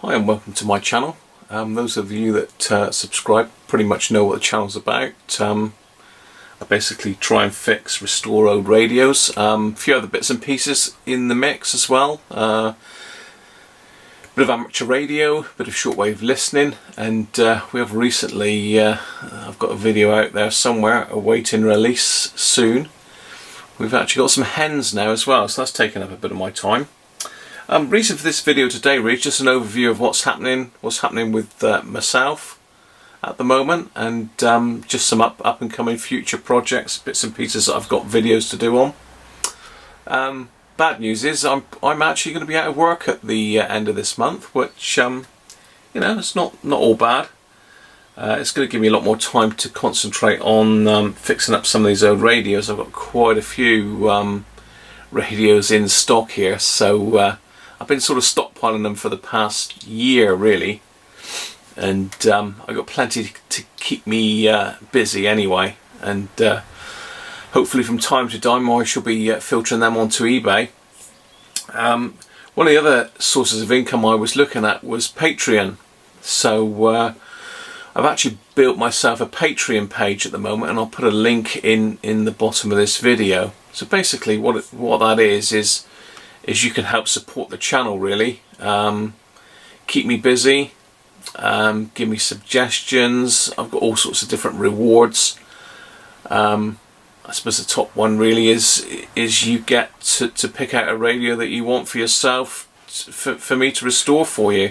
Hi and welcome to my channel. Those of you that subscribe pretty much know what the channel's about. I basically try and restore old radios. A few other bits and pieces in the mix as well. Bit of amateur radio, bit of shortwave listening, and we have recently, I've got a video out there somewhere awaiting release soon. We've actually got some hens now as well, so that's taken up a bit of my time. Reason for this video today really is just an overview of what's happening with myself at the moment, and just some up and coming future projects, bits and pieces that I've got videos to do on. Bad news is I'm actually going to be out of work at the end of this month, which you know, it's not all bad. It's going to give me a lot more time to concentrate on fixing up some of these old radios. I've got quite a few radios in stock here, so I've been sort of stockpiling them for the past year really, and I've got plenty to keep me busy anyway, and hopefully from time to time I shall be filtering them onto eBay. One of the other sources of income I was looking at was Patreon, so I've actually built myself a Patreon page at the moment, and I'll put a link in the bottom of this video. So basically what that is you can help support the channel really, keep me busy, give me suggestions. I've got all sorts of different rewards. I suppose the top one really is you get to pick out a radio that you want for yourself, for me to restore for you.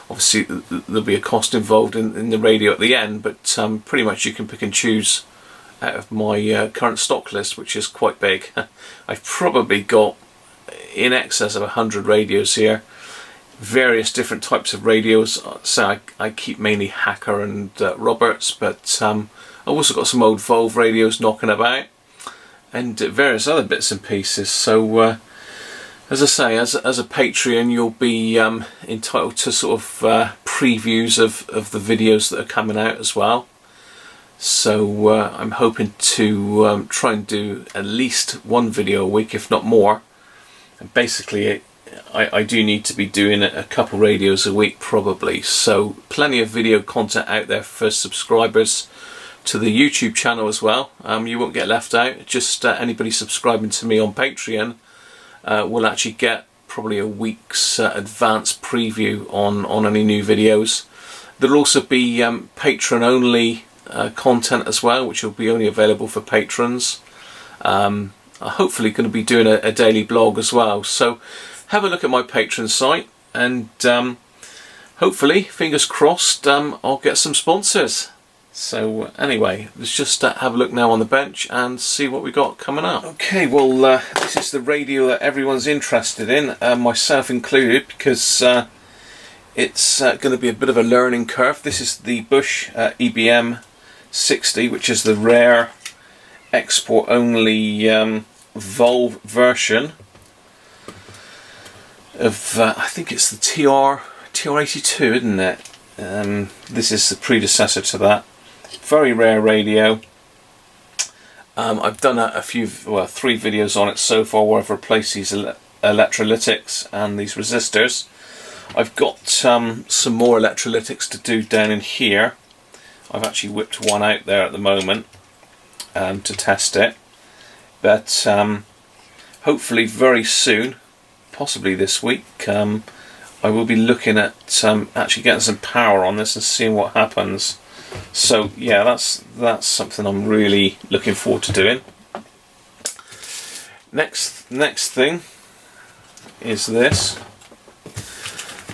Obviously there'll be a cost involved in the radio at the end, but pretty much you can pick and choose out of my current stock list, which is quite big. I've probably got in excess of 100 radios here, various different types of radios. So I keep mainly Hacker and Roberts, but I've also got some old Volvo radios knocking about, and various other bits and pieces. So as I say, as a Patreon, you'll be entitled to sort of previews of the videos that are coming out as well. So I'm hoping to try and do at least one video a week, if not more. And basically I do need to be doing a couple radios a week probably, so plenty of video content out there for subscribers to the YouTube channel as well. You won't get left out. Just anybody subscribing to me on Patreon will actually get probably a week's advance preview on any new videos. There'll also be patron only content as well, which will be only available for patrons. I'm hopefully going to be doing a daily blog as well, so have a look at my Patreon site, and hopefully, fingers crossed, I'll get some sponsors. So anyway, let's just have a look now on the bench and see what we got coming up. Okay, well this is the radio that everyone's interested in, myself included, because it's going to be a bit of a learning curve. This is the Bush EBM 60, which is the rare export only Volvo version of I think it's the TR82, isn't it? This is the predecessor to that. Very rare radio. I've done three videos on it so far where I've replaced these electrolytics and these resistors. I've got some more electrolytics to do down in here. I've actually whipped one out there at the moment to test it, but hopefully very soon, possibly this week, I will be looking at actually getting some power on this and seeing what happens. So yeah, that's something I'm really looking forward to doing. Next thing is this.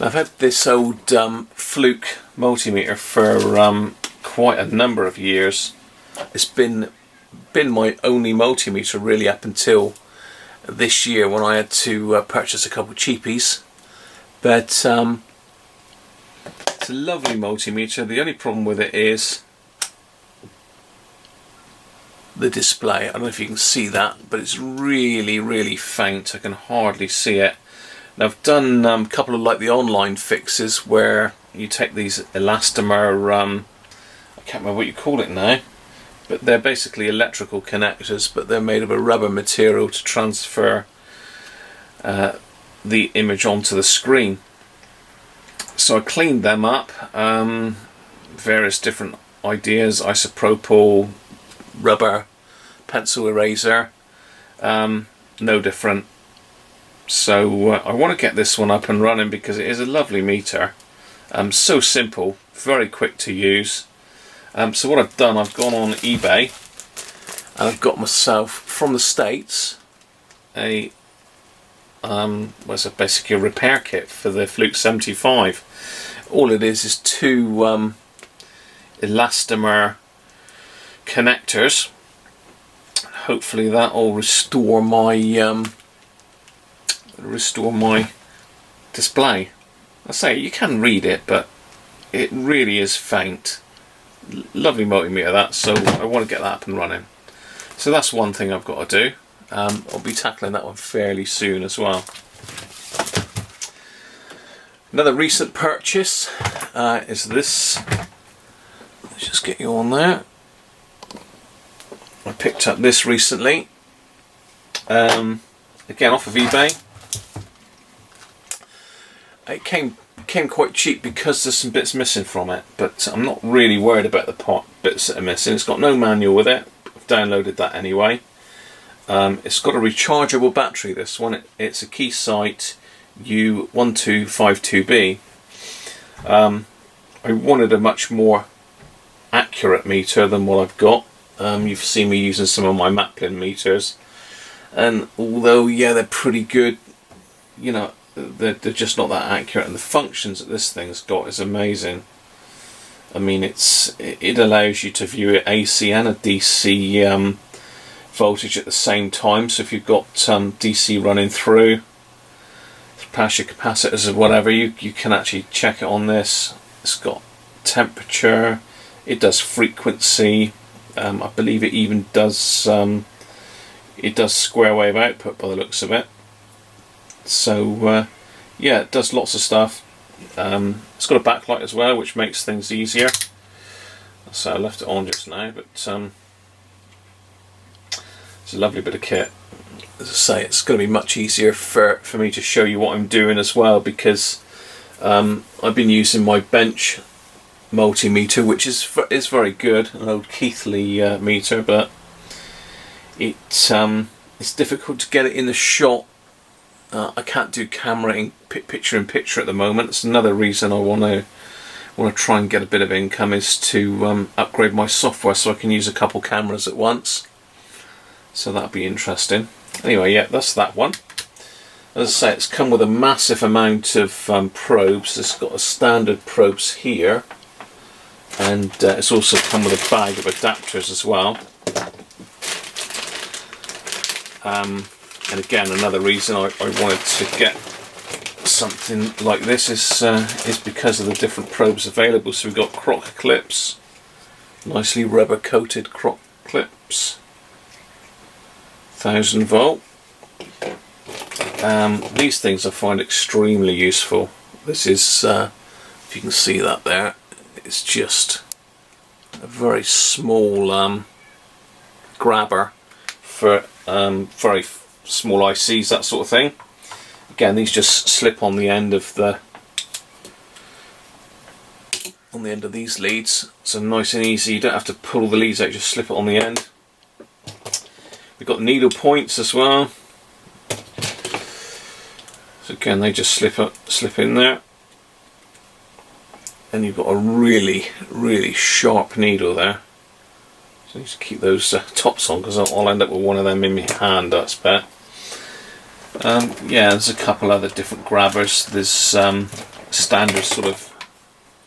I've had this old Fluke multimeter for quite a number of years. It's been my only multimeter really up until this year, when I had to purchase a couple of cheapies. But it's a lovely multimeter. The only problem with it is the display. I don't know if you can see that, but it's really faint. I can hardly see it. And I've done a couple of like the online fixes where you take these elastomer, I can't remember what you call it now, but they're basically electrical connectors, but they're made of a rubber material to transfer the image onto the screen. So I cleaned them up, various different ideas, isopropyl, rubber, pencil eraser, no different. So I want to get this one up and running because it is a lovely meter. So simple, very quick to use. So what I've done, I've gone on eBay and I've got myself from the States a what's it, basically a repair kit for the Fluke 75. All it is two elastomer connectors. Hopefully that will restore my display. I say you can read it, but it really is faint. Lovely multimeter that, so I want to get that up and running. So that's one thing I've got to do. I'll be tackling that one fairly soon as well. Another recent purchase is this. Let's just get you on there. I picked up this recently. Again, off of eBay. It came quite cheap because there's some bits missing from it, but I'm not really worried about the bits that are missing. It's got no manual with it. I've downloaded that anyway. It's got a rechargeable battery, this one. It's a Keysight U1252B. I wanted a much more accurate meter than what I've got. You've seen me using some of my Maplin meters, and although yeah they're pretty good, you know, they're just not that accurate, and the functions that this thing's got is amazing. I mean, it allows you to view an AC and a DC voltage at the same time. So if you've got DC running through past your capacitors or whatever, you can actually check it on this. It's got temperature, it does frequency, I believe it even does square wave output by the looks of it. So yeah, it does lots of stuff. It's got a backlight as well, which makes things easier. So I left it on just now, but it's a lovely bit of kit. As I say, it's going to be much easier for me to show you what I'm doing as well, because I've been using my bench multimeter, which is very good, an old Keithley meter, but it's difficult to get it in the shot. I can't do camera in picture in picture at the moment. It's another reason I want to try and get a bit of income, is to upgrade my software so I can use a couple cameras at once. So that'll be interesting. Anyway, yeah, that's that one. As I say, it's come with a massive amount of probes. It's got a standard probes here, and it's also come with a bag of adapters as well. And again, another reason I wanted to get something like this is because of the different probes available. So we've got croc clips, nicely rubber coated croc clips, 1000 volt. These things I find extremely useful. This is, if you can see that there, it's just a very small grabber for very small ICs, that sort of thing. Again, these just slip on the end of these leads, so nice and easy. You don't have to pull the leads out, just slip it on the end. We've got needle points as well. So again, they just slip in there, and you've got a really sharp needle there. So you just keep those tops on, because I'll end up with one of them in my hand, I expect. Yeah, there's a couple other different grabbers. There's standard sort of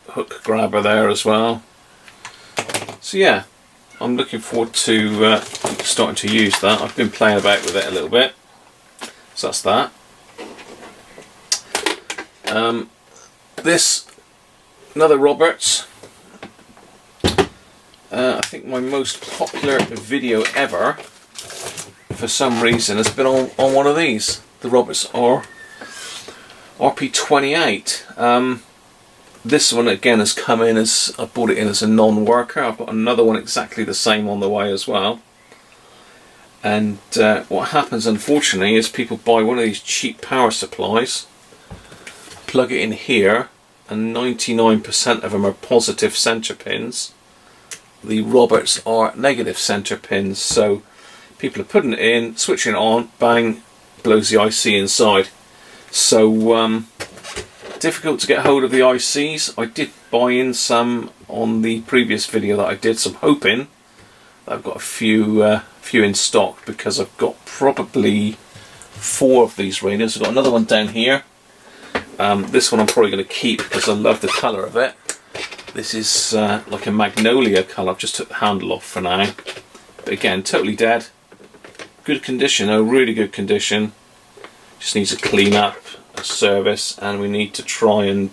hook grabber there as well. So yeah, I'm looking forward to starting to use that. I've been playing about with it a little bit. So that's that. This, another Roberts. I think my most popular video ever, for some reason, has been on one of these, the Roberts RP28. This one again has come in as, I bought it in as a non-worker. I've got another one exactly the same on the way as well. And what happens, unfortunately, is people buy one of these cheap power supplies, plug it in here, and 99% of them are positive centre pins. The Roberts are negative centre pins, so people are putting it in, switching it on, bang, blows the IC inside. So difficult to get hold of the ICs. I did buy in some on the previous video that I did, so I'm hoping that I've got a few in stock, because I've got probably 4 of these radios. I've got another one down here. This one I'm probably going to keep because I love the colour of it. This is like a magnolia colour. I've just took the handle off for now. But again, totally dead. Good condition, though, really good condition. Just needs a clean up, a service, and we need to try and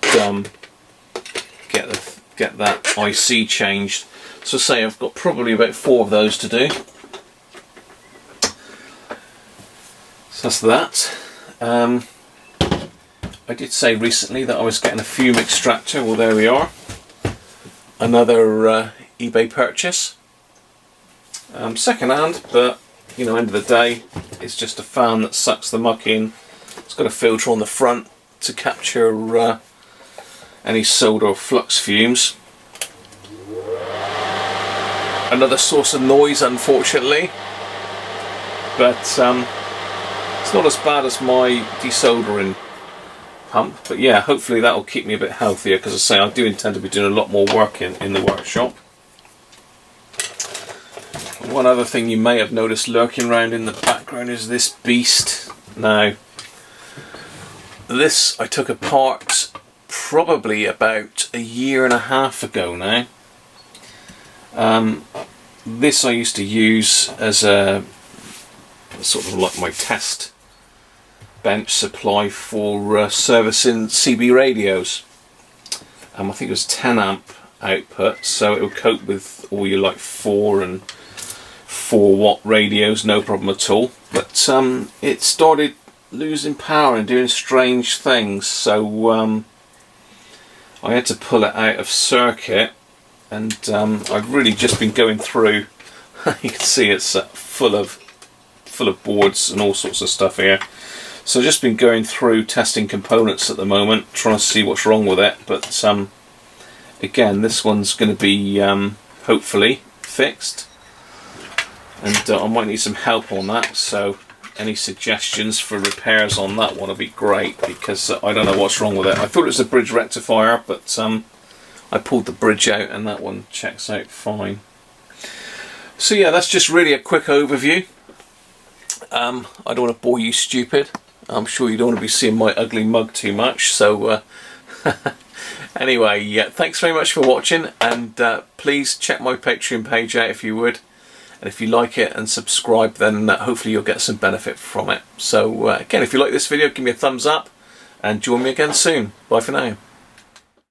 get that IC changed. So say I've got probably about 4 of those to do. So that's that. I did say recently that I was getting a fume extractor. Well, there we are. Another eBay purchase. Second hand, but you know, end of the day, it's just a fan that sucks the muck in. It's got a filter on the front to capture any soda or flux fumes. Another source of noise, unfortunately, but it's not as bad as my desoldering pump. But yeah, hopefully that will keep me a bit healthier, because as I say, I do intend to be doing a lot more work in the workshop. One other thing you may have noticed lurking around in the background is this beast. Now, this I took apart probably about 1.5 years ago now. This I used to use as a sort of like my test bench supply for servicing CB radios. I think it was 10 amp output, so it would cope with all your like 4 and 4 watt radios, no problem at all. But it started losing power and doing strange things, so I had to pull it out of circuit. And I've really just been going through. You can see it's full of boards and all sorts of stuff here. So I've just been going through testing components at the moment, trying to see what's wrong with it. But again, this one's going to be hopefully fixed, and I might need some help on that. So any suggestions for repairs on that one would be great, because I don't know what's wrong with it. I thought it was a bridge rectifier, but I pulled the bridge out and that one checks out fine. So yeah, that's just really a quick overview. I don't want to bore you stupid. I'm sure you don't want to be seeing my ugly mug too much. So anyway, yeah, thanks very much for watching, and please check my Patreon page out if you would. And if you like it and subscribe, then hopefully you'll get some benefit from it. So again, if you like this video, give me a thumbs up and join me again soon. Bye for now.